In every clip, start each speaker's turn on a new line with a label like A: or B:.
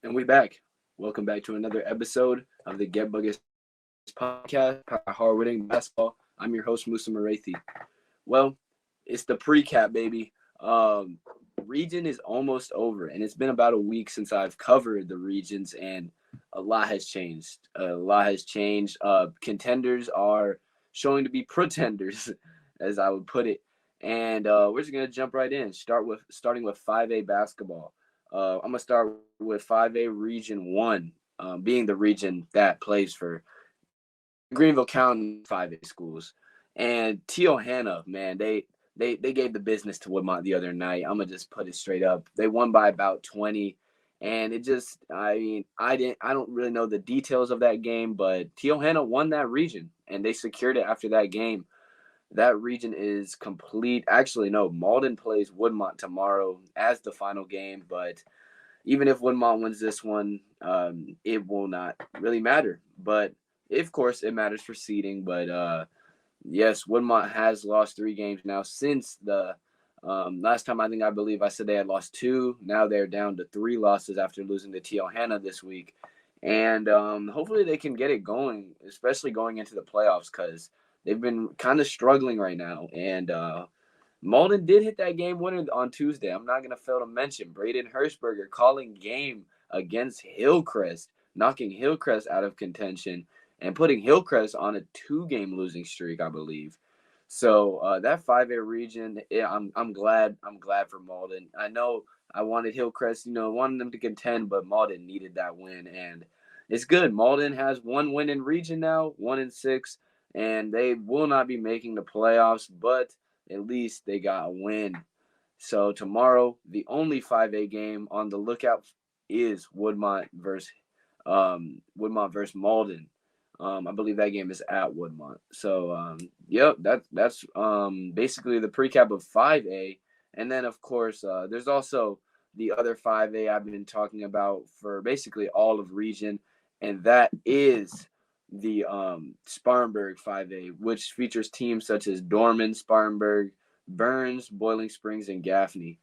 A: And we back. Welcome back to another episode of the Get Buggers podcast, hard winning basketball. I'm your host, Musa Marathi. Well, it's the pre-cap, baby. Region is almost over, and it's been about a week since I've covered the regions, and a lot has changed. A lot has changed. Contenders are showing to be pretenders, as I would put it. And we're just gonna jump right in. Starting with 5A basketball. I'm gonna start with 5A Region One, being the region that plays for Greenville County 5A schools. And Teohana, man, they gave the business to Woodmont the other night. I'm gonna just put it straight up. They won by about 20. And it just, I don't really know the details of that game, but Teohana won that region and they secured it after that game. That region is complete. Actually, no, Malden plays Woodmont tomorrow as the final game, but even if Woodmont wins this one, it will not really matter. But of course, it matters for seeding. But yes, Woodmont has lost 3 games now since the last time. I believe I said they had lost 2. Now they're down to 3 losses after losing to Teohana this week, and hopefully they can get it going, especially going into the playoffs because they've been kind of struggling right now. And Malden did hit that game winner on Tuesday. I'm not going to fail to mention Braden Hirschberger calling game against Hillcrest, knocking Hillcrest out of contention and putting Hillcrest on a 2-game losing streak, I believe. So that 5A region, I'm glad for Malden. I know I wanted Hillcrest, wanted them to contend, but Malden needed that win, and it's good. Malden has 1 win in region now, 1-6, and they will not be making the playoffs, but at least they got a win. So tomorrow, the only 5A game on the lookout is Woodmont versus Malden. I believe that game is at Woodmont. So yep, that's basically the pre-cap of 5A. And then of course, there's also the other 5A I've been talking about for basically all of region, and that is the Spartanburg 5A, which features teams such as Dorman, Spartanburg, Burns, Boiling Springs, and Gaffney.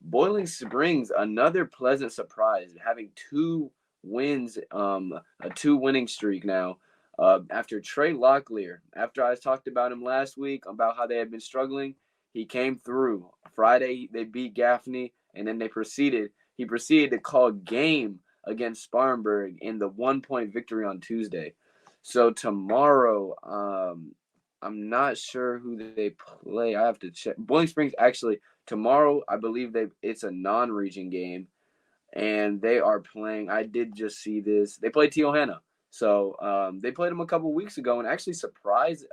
A: Boiling Springs, another pleasant surprise, having 2 wins, a 2 winning streak now. After Trey Locklear, after I talked about him last week about how they had been struggling, he came through. Friday they beat Gaffney, and then he proceeded to call game against Spartanburg in the 1-point victory on Tuesday. So tomorrow, I'm not sure who they play. I have to check. Boiling Springs actually tomorrow. I believe it's a non-region game, and they are playing. I did just see this. They play Teohana. So they played them a couple weeks ago and actually surprised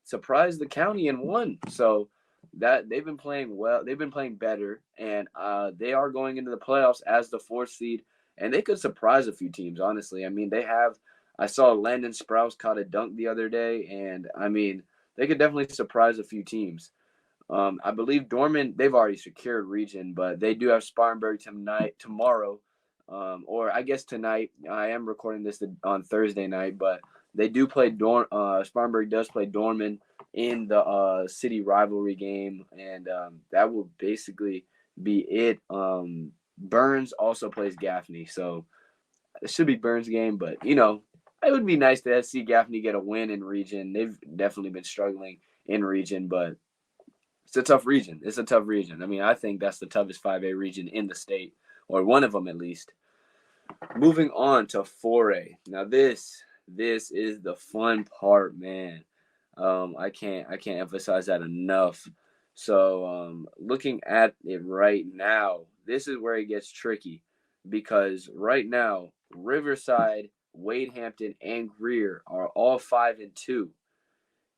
A: the county and won. So that they've been playing well. They've been playing better, and they are going into the playoffs as the 4th seed, and they could surprise a few teams. Honestly, I mean they have. I saw Landon Sprouse caught a dunk the other day, and I mean they could definitely surprise a few teams. I believe Dorman, they've already secured region, but they do have Spartanburg tomorrow, or I guess tonight. I am recording this on Thursday night, but they do play Spartanburg does play Dorman in the city rivalry game, and that will basically be it. Burns also plays Gaffney, so it should be Burns' game, but it would be nice to see Gaffney get a win in region. They've definitely been struggling in region, but it's a tough region. It's a tough region. I mean, I think that's the toughest 5A region in the state, or one of them at least. Moving on to 4A. Now this is the fun part, man. I can't emphasize that enough. So looking at it right now, this is where it gets tricky because right now Riverside, Wade Hampton, and Greer are all 5-2.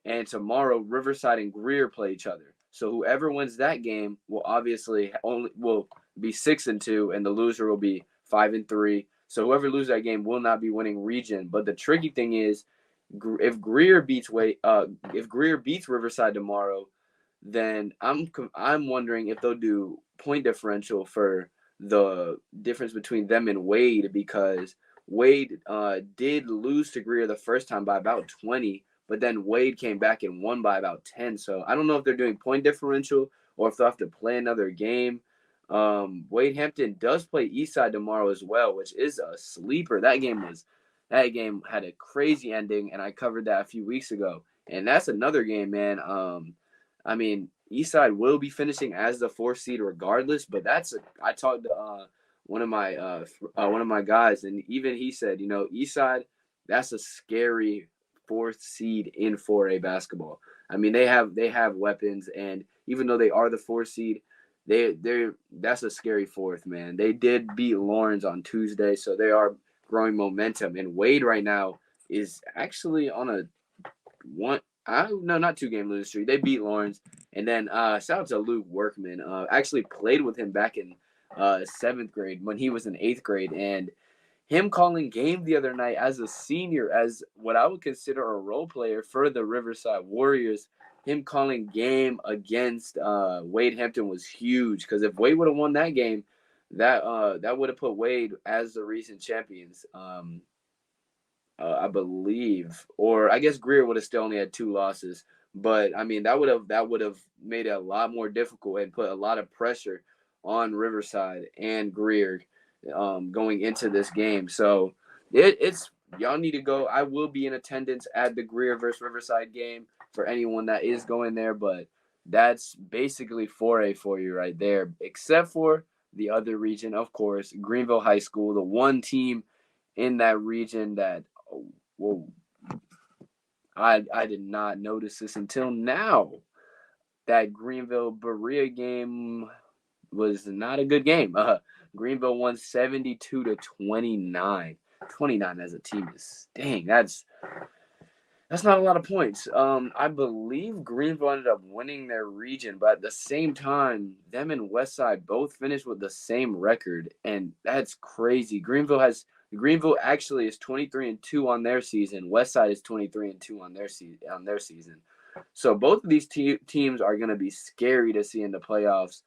A: And tomorrow Riverside and Greer play each other. So whoever wins that game will obviously will be 6-2, and the loser will be 5-3. So whoever loses that game will not be winning region. But the tricky thing is, if Greer beats Riverside tomorrow, then I'm wondering if they'll do point differential for the difference between them and Wade, because Wade did lose to Greer the first time by about 20, but then Wade came back and won by about 10. So I don't know if they're doing point differential or if they'll have to play another game. Wade Hampton does play Eastside tomorrow as well, which is a sleeper. That game had a crazy ending, and I covered that a few weeks ago. And that's another game, man. I mean, Eastside will be finishing as the 4th seed regardless, but I talked to one of my guys, and even he said, Eastside, that's a scary 4th seed in 4A basketball. I mean, they have weapons, and even though they are the 4th seed, they're that's a scary 4th, man. They did beat Lawrence on Tuesday, so they are growing momentum. And Wade right now is actually on a not 2-game losing streak. They beat Lawrence, and then shout out to Luke Workman. Actually played with him back in 7th grade when he was in 8th grade, and him calling game the other night as a senior, as what I would consider a role player for the Riverside Warriors. Him calling game against Wade Hampton was huge, because if Wade would have won that game, that would have put Wade as the recent champions. I believe, or I guess Greer would have still only had 2 losses. But I mean, that would have made it a lot more difficult and put a lot of pressure on Riverside and Greer going into this game. So it's y'all need to go. I will be in attendance at the Greer versus Riverside game for anyone that is going there. But that's basically 4A for you right there, except for the other region, of course, Greenville High School, the one team in that region that, whoa, I did not notice this until now. That Greenville Berea game was not a good game. Greenville won 72-29. 29 as a team is, dang, that's not a lot of points. I believe Greenville ended up winning their region, but at the same time, them and Westside both finished with the same record, and that's crazy. Greenville actually is 23-2 on their season. Westside is 23-2 on their season. So both of these teams are going to be scary to see in the playoffs.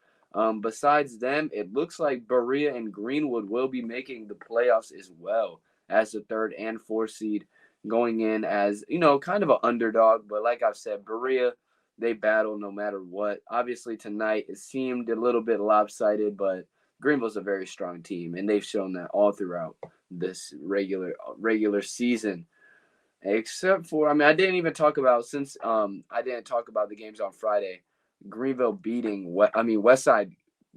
A: Besides them, it looks like Berea and Greenwood will be making the playoffs as well as the 3rd and 4th seed, going in as, kind of an underdog. But like I've said, Berea, they battle no matter what. Obviously tonight it seemed a little bit lopsided, but Greenville's a very strong team, and they've shown that all throughout this regular season. Except for, I didn't even talk about, since I didn't talk about the games on Friday. Westside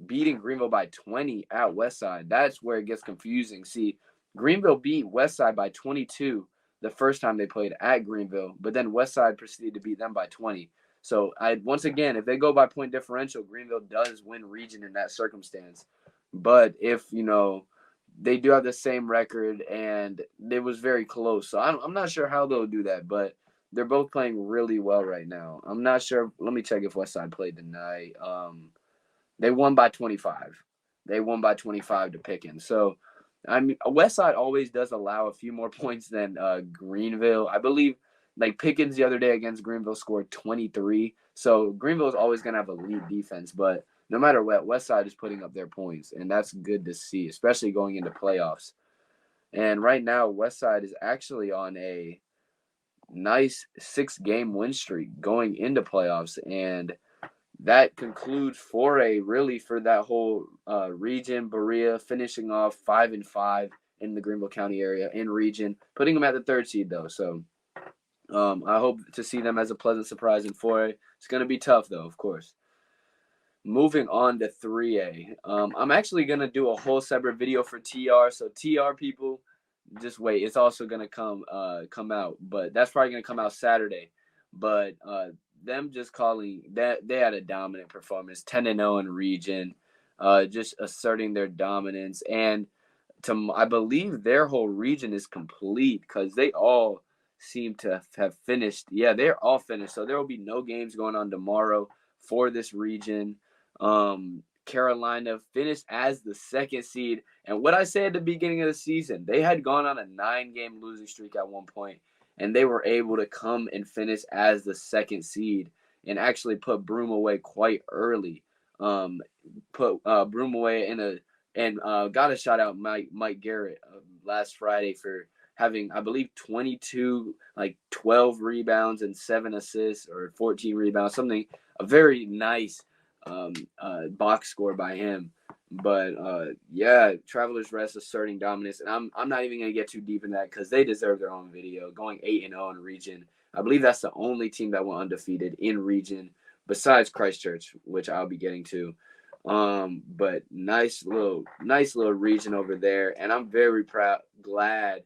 A: beating Greenville by 20 at Westside. That's where it gets confusing. See, Greenville beat Westside by 22 the first time they played at Greenville, but then Westside proceeded to beat them by 20. So once again, if they go by point differential, Greenville does win region in that circumstance. But if they do have the same record, and it was very close, so I'm not sure how they'll do that, but they're both playing really well right now. I'm not sure. Let me check if Westside played tonight. They won by 25. They won by 25 to Pickens. So, Westside always does allow a few more points than Greenville. I believe, like, Pickens the other day against Greenville scored 23. So Greenville is always going to have a lead defense, but no matter what, Westside is putting up their points, and that's good to see, especially going into playoffs. And right now, Westside is actually on a nice 6-game win streak going into playoffs, and that concludes 4A really for that whole region. Berea finishing off 5-5 in the Greenville County area in region, putting them at the 3rd seed though. So I hope to see them as a pleasant surprise in 4A. It's going to be tough though, of course. Moving on to 3A. I'm actually going to do a whole separate video for TR. So TR people, just wait. It's also going to come out, but that's probably going to come out Saturday. But them just calling that, they had a dominant performance, 10-0 in region, just asserting their dominance. And I believe their whole region is complete, because they all seem to have finished. Yeah, they're all finished. So there will be no games going on tomorrow for this region. Carolina finished as the 2nd seed. And what I said at the beginning of the season, they had gone on a 9-game losing streak at one point, and they were able to come and finish as the 2nd seed and actually put Broome away quite early. Put Broome away and got a shout out Mike Garrett last Friday for having, I believe, 12 rebounds and 7 assists, or 14 rebounds, something, a very nice box score by him. But yeah, Travelers Rest asserting dominance, and I'm not even gonna get too deep in that because they deserve their own video. Going 8-0 in region, I believe that's the only team that went undefeated in region besides Christchurch, which I'll be getting to. But nice little region over there, and I'm very glad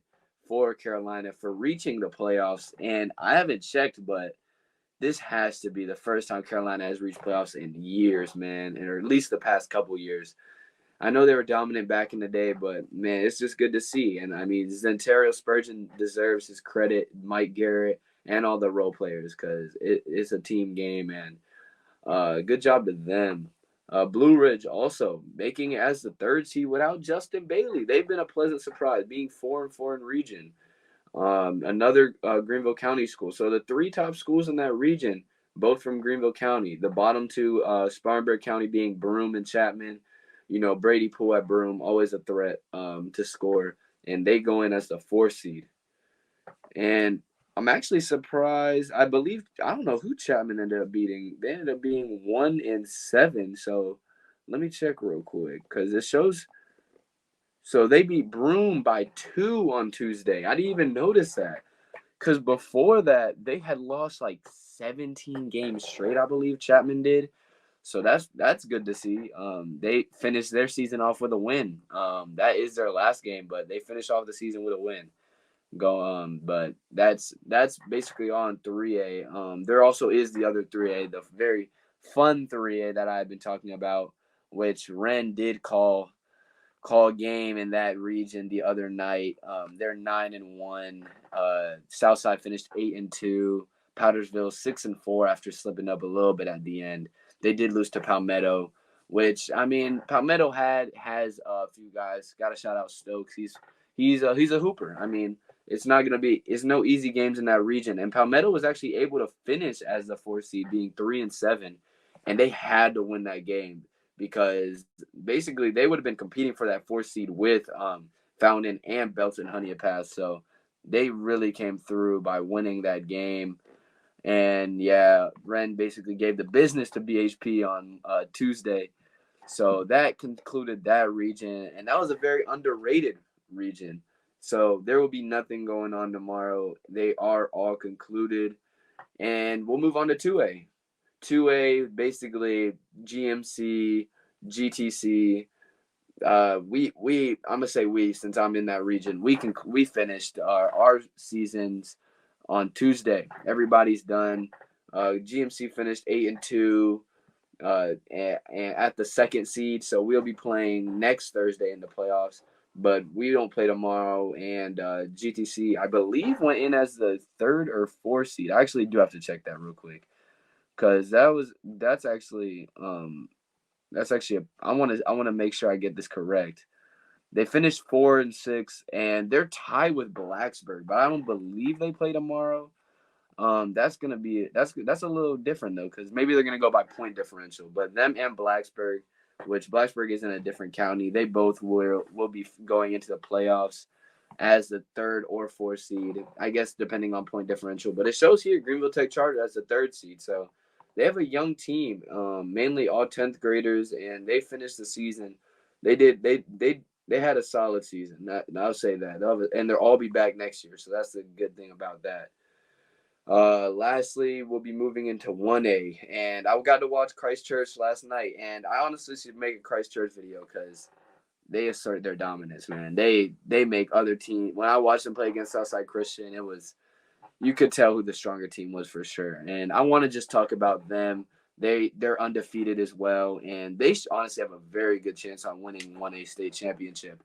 A: for Carolina for reaching the playoffs. And I haven't checked, but this has to be the first time Carolina has reached playoffs in years, man, or at least the past couple years. I know they were dominant back in the day, but man, it's just good to see. And I mean, Zenterio Spurgeon deserves his credit, Mike Garrett, and all the role players because it's a team game. And good job to them. Blue Ridge also making it as the third seed without Justin Bailey. They've been a pleasant surprise, being 4-4 in region. Another Greenville County school. So the three top schools in that region, both from Greenville County. The bottom two, Spartanburg County being Broome and Chapman. You know, Brady Poole at Broome, always a threat to score. And they go in as the 4th seed. And I'm actually surprised. I don't know who Chapman ended up beating. They ended up being 1-7. So let me check real quick because it shows. So they beat Broome by 2 on Tuesday. I didn't even notice that because before that they had lost like 17 games straight. I believe Chapman did. So that's good to see. They finished their season off with a win. That is their last game, but they finished off the season with a win. But that's basically on 3A. There also is the other 3A, the very fun 3A that I've been talking about, which Ren did call a game in that region the other night. They're 9-1. Southside finished 8-2. Powdersville 6-4 after slipping up a little bit at the end. They did lose to Palmetto, which I mean Palmetto has a few guys. Got to shout out Stokes. He's a hooper. I mean it's no easy games in that region. And Palmetto was actually able to finish as the 4th seed, being 3-7, and they had to win that game because basically they would have been competing for that 4th seed with Fountain and Belton Honey Pass. So they really came through by winning that game. And yeah, Ren basically gave the business to BHP on Tuesday. So that concluded that region. And that was a very underrated region. So there will be nothing going on tomorrow. They are all concluded. And we'll move on to 2A. 2A, basically GMC, GTC. I'm gonna say we, since I'm in that region. We finished our seasons on Tuesday. Everybody's done. GMC finished 8-2, and at the 2nd seed. So we'll be playing next Thursday in the playoffs. But we don't play tomorrow. And GTC, I believe, went in as the 3rd or 4th seed. I actually do have to check that real quick. Because that's actually I want to make sure I get this correct. They finished 4-6, and they're tied with Blacksburg, but I don't believe they play tomorrow. That's a little different though, because maybe they're gonna go by point differential. But them and Blacksburg, which Blacksburg is in a different county, they both will be going into the playoffs as the 3rd or 4th seed, I guess, depending on point differential. But it shows here Greenville Tech Charter as the 3rd seed, so they have a young team, mainly all 10th graders, and they finished the season. They had a solid season. I'll say that, and they'll all be back next year, so that's the good thing about that. Lastly, we'll be moving into 1A, and I got to watch Christchurch last night, and I honestly should make a Christchurch video because they assert their dominance, man. They make other teams. When I watched them play against Southside Christian, you could tell who the stronger team was for sure. And I want to just talk about them. They're undefeated as well, and they honestly have a very good chance on winning 1A state championship.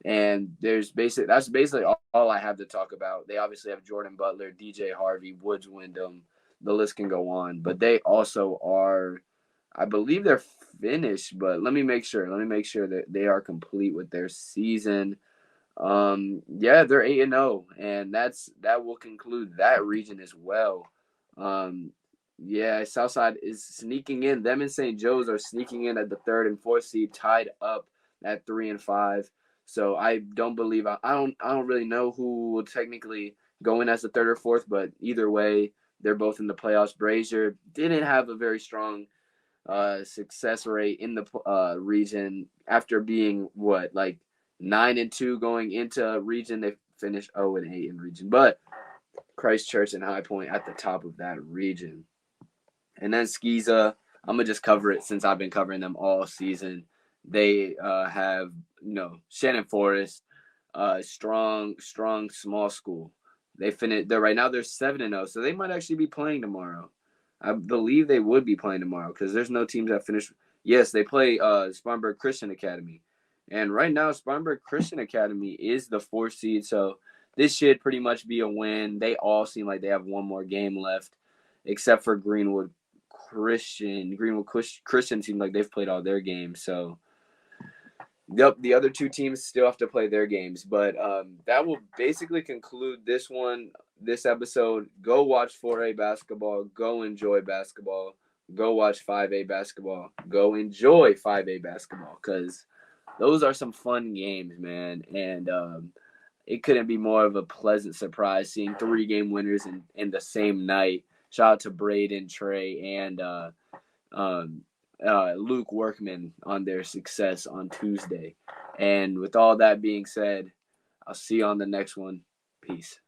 A: And that's basically all I have to talk about. They obviously have Jordan Butler, DJ Harvey, Woods Wyndham. The list can go on, but they also are, I believe they're finished, but let me make sure that they are complete with their season. Yeah, they're 8-0, and that will conclude that region as well. Yeah, Southside is sneaking in. Them and St. Joe's are sneaking in at the 3rd and 4th seed, tied up at 3 and 5. So I don't believe I don't really know who will technically go in as the 3rd or 4th, but either way, they're both in the playoffs. Brazier didn't have a very strong success rate in the region after being 9-2 going into region. They finished 0-8 in region, but Christchurch and High Point at the top of that region. And then Skeeza, I'm gonna just cover it since I've been covering them all season. They have Shannon Forest, strong small school. They're right now they're 7-0, so they might actually be playing tomorrow. I believe they would be playing tomorrow because there's no teams that finish. Yes, they play Spartanburg Christian Academy, and right now Spartanburg Christian Academy is the 4th seed, so this should pretty much be a win. They all seem like they have one more game left, except for Greenwood Christian. Greenwood Christian seems like they've played all their games, so. Yep, the other two teams still have to play their games, but that will basically conclude this episode. Go watch 4A basketball. Go enjoy basketball. Go watch 5A basketball. Go enjoy 5A basketball because those are some fun games, man. And it couldn't be more of a pleasant surprise seeing 3-game winners in the same night. Shout out to Braden, Trey, and Luke Workman on their success on Tuesday. And with all that being said, I'll see you on the next one. Peace.